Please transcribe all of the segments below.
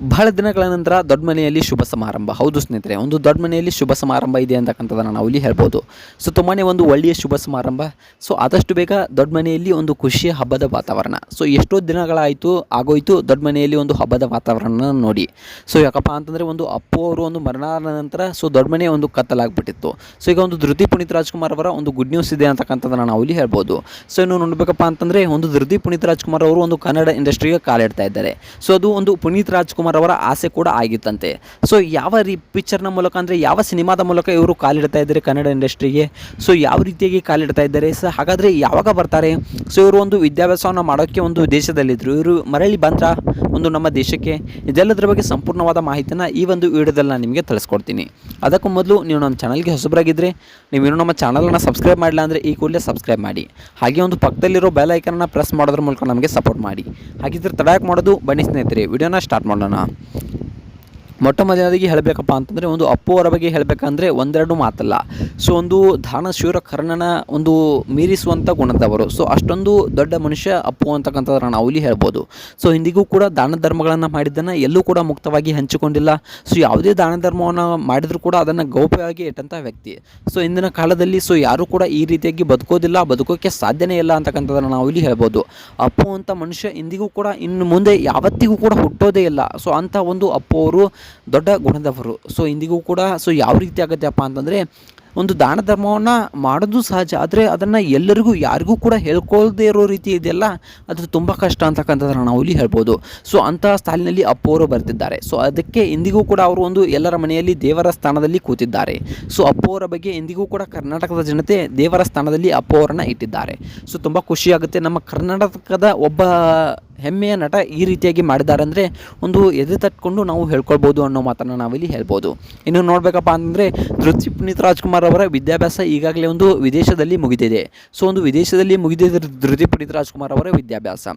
ಬಹಳ ದಿನಗಳ ನಂತರ ದೊಡ್ಡ ಮನೆಯಲ್ಲಿ ಶುಭ ಸಮಾರಂಭ. ಹೌದು ಸ್ನೇಹಿತರೆ, ಒಂದು ದೊಡ್ಡ ಮನೆಯಲ್ಲಿ ಶುಭ ಸಮಾರಂಭ ಇದೆ ಅಂತಕ್ಕಂಥದ್ದನ್ನು ನಾವು ಇಲ್ಲಿ ಹೇಳ್ಬೋದು. ಸೊ ತುಂಬಾ ಒಂದು ಒಳ್ಳೆಯ ಶುಭ ಸಮಾರಂಭ. ಸೊ ಆದಷ್ಟು ಬೇಗ ದೊಡ್ಡ ಮನೆಯಲ್ಲಿ ಒಂದು ಖುಷಿಯ ಹಬ್ಬದ ವಾತಾವರಣ. ಸೊ ಎಷ್ಟೋ ದಿನಗಳಾಯಿತು ಆಗೋಯಿತು ದೊಡ್ಡ ಮನೆಯಲ್ಲಿ ಒಂದು ಹಬ್ಬದ ವಾತಾವರಣ ನೋಡಿ. ಸೊ ಯಾಕಪ್ಪ ಅಂತಂದರೆ ಒಂದು ಅಪ್ಪು ಅವರು ಒಂದು ಮರಣಾದ ನಂತರ ಸೊ ದೊಡ್ಡ ಮನೆ ಒಂದು ಕತ್ತಲಾಗ್ಬಿಟ್ಟಿತ್ತು. ಸೊ ಈಗ ಒಂದು ಧೃತಿ ಪುನೀತ್ ರಾಜ್ಕುಮಾರ್ ಅವರ ಒಂದು ಗುಡ್ ನ್ಯೂಸ್ ಇದೆ ಅಂತಕ್ಕಂಥದ್ದನ್ನು ನಾವು ಇಲ್ಲಿ ಹೇಳ್ಬೋದು. ಸೊ ಇನ್ನು ನೋಡಬೇಕಪ್ಪ ಅಂತಂದರೆ ಒಂದು ಧೃತಿ ಪುನೀತ್ ರಾಜ್ಕುಮಾರ್ ಅವರು ಒಂದು ಕನ್ನಡ ಇಂಡಸ್ಟ್ರಿಗೆ ಕಾಲಿಡ್ತಾ ಇದ್ದಾರೆ. ಸೊ ಅದು ಒಂದು ಪುನೀತ್ ರಾಜ್ಕುಮಾರ್ ಅವರ ಆಸೆ ಕೂಡ ಆಗಿತ್ತಂತೆ. ಸೊ ಯಾವ ಪಿಕ್ಚರ್ನ ಮೂಲಕ ಅಂದರೆ ಯಾವ ಸಿನಿಮಾದ ಮೂಲಕ ಇವರು ಕಾಲಿಡ್ತಾ ಇದ್ದಾರೆ ಕನ್ನಡ ಇಂಡಸ್ಟ್ರಿಗೆ, ಸೊ ಯಾವ ರೀತಿಯಾಗಿ ಕಾಲಿಡ್ತಾ ಇದ್ದಾರೆ, ಸೊ ಹಾಗಾದರೆ ಯಾವಾಗ ಬರ್ತಾರೆ? ಸೊ ಇವರು ಒಂದು ವಿದ್ಯಾಭ್ಯಾಸವನ್ನು ಮಾಡೋಕ್ಕೆ ಒಂದು ದೇಶದಲ್ಲಿದ್ದರು, ಇವರು ಮರಳಿ ಬಂದ್ರ ಒಂದು ನಮ್ಮ ದೇಶಕ್ಕೆ. ಇದೆಲ್ಲದರ ಬಗ್ಗೆ ಸಂಪೂರ್ಣವಾದ ಮಾಹಿತಿನ ಈ ಒಂದು ವಿಡಿಯೋದಲ್ಲಿ ನಾನು ನಿಮಗೆ ತಿಳಿಸ್ಕೊಡ್ತೀನಿ. ಅದಕ್ಕೂ ಮೊದಲು ನೀವು ನಮ್ಮ ಚಾನಲ್ಗೆ ಹೊಸಬರಾಗಿದ್ದರೆ ನೀವು ನಮ್ಮ ಚಾನಲನ್ನು ಸಬ್ಸ್ಕ್ರೈಬ್ ಮಾಡಿಲ್ಲ ಅಂದರೆ ಈ ಕೂಡಲೇ ಸಬ್ಸ್ಕ್ರೈಬ್ ಮಾಡಿ. ಹಾಗೆ ಒಂದು ಪಕ್ಕದಲ್ಲಿರೋ ಬೆಲ್ ಐಕನ್ನ ಪ್ರೆಸ್ ಮಾಡೋದ್ರ ಮೂಲಕ ನಮಗೆ ಸಪೋರ್ಟ್ ಮಾಡಿ. ಹಾಗಿದ್ರೆ ತಡಕ್ಕೆ ಮಾಡೋದು ಬನ್ನಿ ಸ್ನೇಹಿತರೆ, ವಿಡಿಯೋನ ಸ್ಟಾರ್ಟ್ ಮಾಡೋಣ. ಮೊಟ್ಟ ಮೊದಲನೇದಾಗಿ ಹೇಳಬೇಕಪ್ಪ ಅಂತಂದರೆ ಒಂದು ಅಪ್ಪು ಅವರ ಬಗ್ಗೆ ಹೇಳಬೇಕಂದ್ರೆ ಒಂದೆರಡು ಮಾತಲ್ಲ. ಸೊ ಒಂದು ದಾನಶೂರ ಕರ್ಣನ ಒಂದು ಮೀರಿಸುವಂಥ ಗುಣದವರು. ಸೊ ಅಷ್ಟೊಂದು ದೊಡ್ಡ ಮನುಷ್ಯ ಅಪ್ಪು ಅಂತಕ್ಕಂಥದ್ದನ್ನು ನಾವು ಇಲ್ಲಿ ಹೇಳ್ಬೋದು. ಸೊ ಇಂದಿಗೂ ಕೂಡ ದಾನ ಧರ್ಮಗಳನ್ನು ಮಾಡಿದ್ದನ್ನು ಎಲ್ಲೂ ಕೂಡ ಮುಕ್ತವಾಗಿ ಹಂಚಿಕೊಂಡಿಲ್ಲ. ಸೊ ಯಾವುದೇ ದಾನ ಧರ್ಮವನ್ನು ಮಾಡಿದರೂ ಕೂಡ ಅದನ್ನು ಗೌಪ್ಯವಾಗಿ ಇಟ್ಟಂಥ ವ್ಯಕ್ತಿ. ಸೊ ಇಂದಿನ ಕಾಲದಲ್ಲಿ ಸೊ ಯಾರೂ ಕೂಡ ಈ ರೀತಿಯಾಗಿ ಬದುಕೋದಿಲ್ಲ, ಬದುಕೋಕ್ಕೆ ಸಾಧ್ಯನೇ ಇಲ್ಲ ಅಂತಕ್ಕಂಥದ್ದನ್ನು ನಾವು ಇಲ್ಲಿ ಹೇಳ್ಬೋದು. ಅಪ್ಪು ಅಂತ ಮನುಷ್ಯ ಇಂದಿಗೂ ಕೂಡ ಇನ್ನು ಮುಂದೆ ಯಾವತ್ತಿಗೂ ಕೂಡ ಹುಟ್ಟೋದೇ ಇಲ್ಲ. ಸೊ ಅಂಥ ಒಂದು ಅಪ್ಪು ಅವರು ದೊಡ್ಡ ಗುಣದವರು. ಸೊ ಇಂದಿಗೂ ಕೂಡ ಸೊ ಯಾವ ರೀತಿ ಆಗುತ್ತೆಪ್ಪ ಅಂತಂದರೆ ಒಂದು ದಾನ ಧರ್ಮವನ್ನು ಮಾಡೋದು ಸಹಜ, ಆದರೆ ಅದನ್ನು ಎಲ್ಲರಿಗೂ ಯಾರಿಗೂ ಕೂಡ ಹೇಳ್ಕೊಳ್ಳದೇ ಇರೋ ರೀತಿ ಇದೆಯಲ್ಲ, ಅದು ತುಂಬ ಕಷ್ಟ ಅಂತಕ್ಕಂಥದ್ದನ್ನು ನಾವು ಇಲ್ಲಿ ಹೇಳ್ಬೋದು. ಸೊ ಅಂತಹ ಸಾಲಿನಲ್ಲಿ ಅಪ್ಪು ಅವರು ಬರ್ತಿದ್ದಾರೆ. ಸೊ ಅದಕ್ಕೆ ಇಂದಿಗೂ ಕೂಡ ಅವರು ಒಂದು ಎಲ್ಲರ ಮನೆಯಲ್ಲಿ ದೇವರ ಸ್ಥಾನದಲ್ಲಿ ಕೂತಿದ್ದಾರೆ. ಸೊ ಅಪ್ಪು ಅವರ ಬಗ್ಗೆ ಇಂದಿಗೂ ಕೂಡ ಕರ್ನಾಟಕದ ಜನತೆ ದೇವರ ಸ್ಥಾನದಲ್ಲಿ ಅಪ್ಪು ಅವರನ್ನು ಇಟ್ಟಿದ್ದಾರೆ. ಸೊ ತುಂಬ ಖುಷಿಯಾಗುತ್ತೆ. ನಮ್ಮ ಕರ್ನಾಟಕದ ಒಬ್ಬ ಹೆಮ್ಮೆಯ ನಟ ಈ ರೀತಿಯಾಗಿ ಮಾಡಿದ್ದಾರೆ ಅಂದರೆ ಒಂದು ಎದೆ ತಟ್ಕೊಂಡು ನಾವು ಹೇಳ್ಕೊಳ್ಬೋದು ಅನ್ನೋ ಮಾತನ್ನು ನಾವಿಲ್ಲಿ ಹೇಳ್ಬೋದು. ಇನ್ನು ನೋಡಬೇಕಪ್ಪ ಅಂತಂದರೆ ಧೃತಿ ಪುನೀತ್ ರಾಜ್ಕುಮಾರ್ ಅವರ ವಿದ್ಯಾಭ್ಯಾಸ ಈಗಾಗಲೇ ಒಂದು ವಿದೇಶದಲ್ಲಿ ಮುಗಿದಿದೆ. ಸೊ ಒಂದು ವಿದೇಶದಲ್ಲಿ ಮುಗಿದಿದೆ ಧೃತಿ ಪುನೀತ್ ರಾಜ್ಕುಮಾರ್ ಅವರ ವಿದ್ಯಾಭ್ಯಾಸ.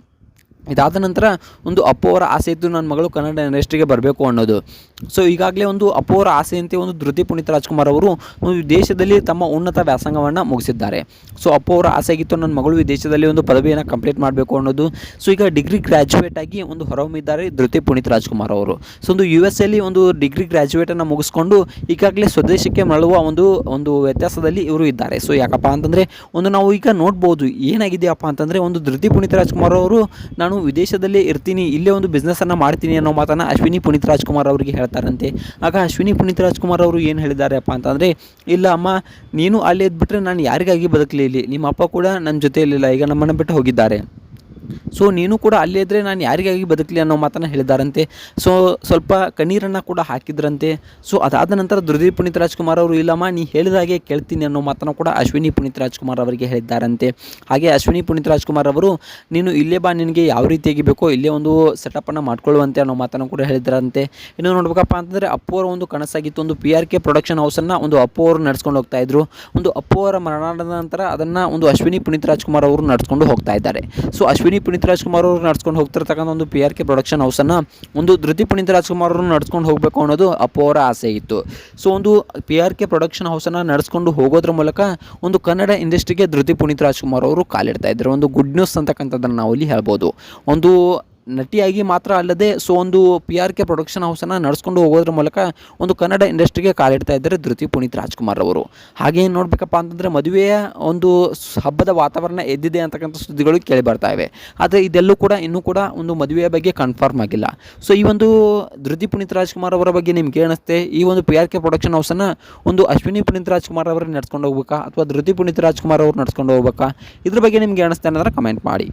ಇದಾದ ನಂತರ ಒಂದು ಅಪ್ಪು ಅವರ ಆಸೆ ಇದ್ದು ನನ್ನ ಮಗಳು ಕನ್ನಡ ಇಂಡಸ್ಟ್ರಿಗೆ ಬರಬೇಕು ಅನ್ನೋದು. ಸೊ ಈಗಾಗಲೇ ಒಂದು ಅಪ್ಪು ಅವರ ಆಸೆಯಂತೆ ಒಂದು ಧೃತಿ ಪುನೀತ್ ರಾಜ್ಕುಮಾರ್ ಅವರು ಒಂದು ವಿದೇಶದಲ್ಲಿ ತಮ್ಮ ಉನ್ನತ ವ್ಯಾಸಂಗವನ್ನು ಮುಗಿಸಿದ್ದಾರೆ. ಸೊ ಅಪ್ಪು ಅವರ ಆಸೆ ಆಗಿತ್ತು ನನ್ನ ಮಗಳು ವಿದೇಶದಲ್ಲಿ ಒಂದು ಪದವಿಯನ್ನು ಕಂಪ್ಲೀಟ್ ಮಾಡಬೇಕು ಅನ್ನೋದು. ಸೊ ಈಗ ಡಿಗ್ರಿ ಗ್ರ್ಯಾಜುಯೇಟ್ ಆಗಿ ಒಂದು ಹೊರಹೊಮ್ಮಿದ್ದಾರೆ ಧೃತಿ ಪುನೀತ್ ರಾಜ್ಕುಮಾರ್ ಅವರು. ಸೊ ಒಂದು USA ಒಂದು ಡಿಗ್ರಿ ಗ್ರ್ಯಾಜುಯೇಟನ್ನು ಮುಗಿಸ್ಕೊಂಡು ಈಗಾಗಲೇ ಸ್ವದೇಶಕ್ಕೆ ಮರಳುವ ಒಂದು ವ್ಯತ್ಯಾಸದಲ್ಲಿ ಇವರು ಇದ್ದಾರೆ. ಸೊ ಯಾಕಪ್ಪ ಅಂತಂದರೆ ಒಂದು ನಾವು ಈಗ ನೋಡ್ಬೋದು ಏನಾಗಿದೆಯಪ್ಪ ಅಂತಂದರೆ ಒಂದು ಧೃತಿ ಪುನೀತ್ ರಾಜ್ಕುಮಾರ್ ಅವರು ನಾನು ವಿದೇಶದಲ್ಲೇ ಇರ್ತೀನಿ, ಇಲ್ಲೇ ಒಂದು ಬಿಸ್ನೆಸ್ಸನ್ನು ಮಾಡ್ತೀನಿ ಅನ್ನೋ ಮಾತನ್ನು ಅಶ್ವಿನಿ ಪುನೀತ್ ರಾಜ್ಕುಮಾರ್ ಅವರಿಗೆ ಹೇಳ್ತಾರಂತೆ. ಆಗ ಅಶ್ವಿನಿ ಪುನೀತ್ ರಾಜ್ಕುಮಾರ್ ಅವರು ಏನು ಹೇಳಿದ್ದಾರೆಪ್ಪ ಅಂತಂದರೆ, ಇಲ್ಲ ಅಮ್ಮ, ನೀನು ಅಲ್ಲೇ ಇದ್ಬಿಟ್ರೆ ನಾನು ಯಾರಿಗಾಗಿ ಬದುಕಲಿ, ಇಲ್ಲಿ ನಿಮ್ಮ ಅಪ್ಪ ಕೂಡ ನನ್ನ ಜೊತೆಯಲ್ಲಿಲ್ಲ, ಈಗ ನಮ್ಮನ್ನು ಬಿಟ್ಟು ಹೋಗಿದ್ದಾರೆ. ಸೊ ನೀನು ಕೂಡ ಅಲ್ಲೇ ಇದ್ದರೆ ನಾನು ಯಾರಿಗಾಗಿ ಬದುಕಲಿ ಅನ್ನೋ ಮಾತನ್ನು ಹೇಳಿದ್ದಾರಂತೆ. ಸೊ ಸ್ವಲ್ಪ ಕಣ್ಣೀರನ್ನು ಕೂಡ ಹಾಕಿದ್ರಂತೆ. ಸೊ ಅದಾದ ನಂತರ ಧೃತಿ ಪುನೀತ್ ರಾಜ್ಕುಮಾರ್ ಅವರು, ಇಲ್ಲಮ್ಮ ನೀ ಹೇಳಿದಾಗೆ ಕೇಳ್ತೀನಿ ಅನ್ನೋ ಮಾತನ್ನು ಕೂಡ ಅಶ್ವಿನಿ ಪುನೀತ್ ರಾಜ್ಕುಮಾರ್ ಅವರಿಗೆ ಹೇಳಿದ್ದಾರಂತೆ. ಹಾಗೆ ಅಶ್ವಿನಿ ಪುನೀತ್ ರಾಜ್ಕುಮಾರ್ ಅವರು, ನೀನು ಇಲ್ಲೇ ಬಾ, ನಿನಗೆ ಯಾವ ರೀತಿಯಾಗಿ ಬೇಕೋ ಇಲ್ಲೇ ಒಂದು ಸೆಟಪ್ಪನ್ನು ಮಾಡ್ಕೊಳ್ಳುವಂತೆ ಅನ್ನೋ ಮಾತನ್ನು ಕೂಡ ಹೇಳಿದ್ದಾರಂತೆ. ಇನ್ನು ನೋಡ್ಬೇಕಪ್ಪ ಅಂತಂದರೆ ಅಪ್ಪು ಅವರ ಒಂದು ಕನಸಾಗಿತ್ತು, ಒಂದು PRK ಪ್ರೊಡಕ್ಷನ್ ಹೌಸನ್ನು ಒಂದು ಅಪ್ಪು ಅವರು ನಡೆಸ್ಕೊಂಡು ಹೋಗ್ತಾ ಇದ್ರು. ಒಂದು ಅಪ್ಪು ಅವರ ಮರಣಾದ ನಂತರ ಅದನ್ನು ಒಂದು ಅಶ್ವಿನಿ ಪುನೀತ್ ರಾಜ್ಕುಮಾರ್ ಅವರು ನಡೆಸ್ಕೊಂಡು ಹೋಗ್ತಾ ಇದ್ದಾರೆ. ಸೊ ಅಶ್ವಿನಿ ಪುನೀತ್ ರಾಜ್ಕುಮಾರ್ ಅವರು ನಡ್ಸ್ಕೊಂಡು ಹೋಗ್ತಿರ್ತಕ್ಕಂಥ ಒಂದು PRK ಪ್ರೊಡಕ್ಷನ್ ಹೌಸನ್ನು ಒಂದು ಧೃತಿ ಪುನೀತ್ ರಾಜ್ಕುಮಾರ್ ಅವರು ನಡ್ಸ್ಕೊಂಡು ಹೋಗಬೇಕು ಅನ್ನೋದು ಅಪ್ಪು ಅವರ ಆಸೆ ಇತ್ತು. ಸೊ ಒಂದು PRK ಪ್ರೊಡಕ್ಷನ್ ಹೌಸನ್ನು ನಡೆಸ್ಕೊಂಡು ಹೋಗೋದ್ರ ಮೂಲಕ ಒಂದು ಕನ್ನಡ ಇಂಡಸ್ಟ್ರಿಗೆ ಧೃತಿ ಪುನೀತ್ ರಾಜ್ಕುಮಾರ್ ಅವರು ಕಾಲಿಡ್ತಾ ಇದ್ದಾರೆ. ಒಂದು ಗುಡ್ ನ್ಯೂಸ್ ಅಂತಕ್ಕಂಥದ್ದನ್ನು ನಾವು ಇಲ್ಲಿ ಹೇಳ್ಬೋದು. ಒಂದು ನಟಿಯಾಗಿ ಮಾತ್ರ ಅಲ್ಲದೆ ಸೊ ಒಂದು PRK ಪ್ರೊಡಕ್ಷನ್ ಹೌಸನ್ನು ನಡೆಸ್ಕೊಂಡು ಹೋಗೋದ್ರ ಮೂಲಕ ಒಂದು ಕನ್ನಡ ಇಂಡಸ್ಟ್ರಿಗೆ ಕಾಲಿಡ್ತಾ ಇದ್ದಾರೆ ಧೃತಿ ಪುನೀತ್ ರಾಜ್ಕುಮಾರ್ ಅವರು. ಹಾಗೆ ನೋಡಬೇಕಪ್ಪ ಅಂತಂದರೆ ಮದುವೆಯ ಒಂದು ಹಬ್ಬದ ವಾತಾವರಣ ಎದ್ದಿದೆ ಅಂತಕ್ಕಂಥ ಸುದ್ದಿಗಳು ಕೇಳಿ ಬರ್ತಾ ಇವೆ. ಆದರೆ ಇದೆಲ್ಲೂ ಕೂಡ ಇನ್ನೂ ಕೂಡ ಒಂದು ಮದುವೆಯ ಬಗ್ಗೆ ಕನ್ಫರ್ಮ್ ಆಗಿಲ್ಲ. ಸೊ ಈ ಒಂದು ಧೃತಿ ಪುನೀತ್ ರಾಜ್ಕುಮಾರ್ ಅವರ ಬಗ್ಗೆ ನಿಮ್ಗೆ ಏನಿಸುತ್ತೆ? ಈ ಒಂದು PRK ಪ್ರೊಡಕ್ಷನ್ ಹೌಸನ್ನು ಒಂದು ಅಶ್ವಿನಿ ಪುನೀತ್ ರಾಜ್ಕುಮಾರ್ ಅವರು ನಡ್ಸ್ಕೊಂಡು ಹೋಗ್ಬೇಕಾ ಅಥವಾ ಧೃತಿ ಪುನೀತ್ ರಾಜ್ಕುಮಾರ್ ಅವರು ನಡ್ಸ್ಕೊಂಡು ಹೋಗ್ಬೇಕಾ? ಇದ್ರ ಬಗ್ಗೆ ನಿಮ್ಗೆ ಏನಿಸುತ್ತೆ ಅನ್ನೋದನ್ನ ಕಮೆಂಟ್ ಮಾಡಿ.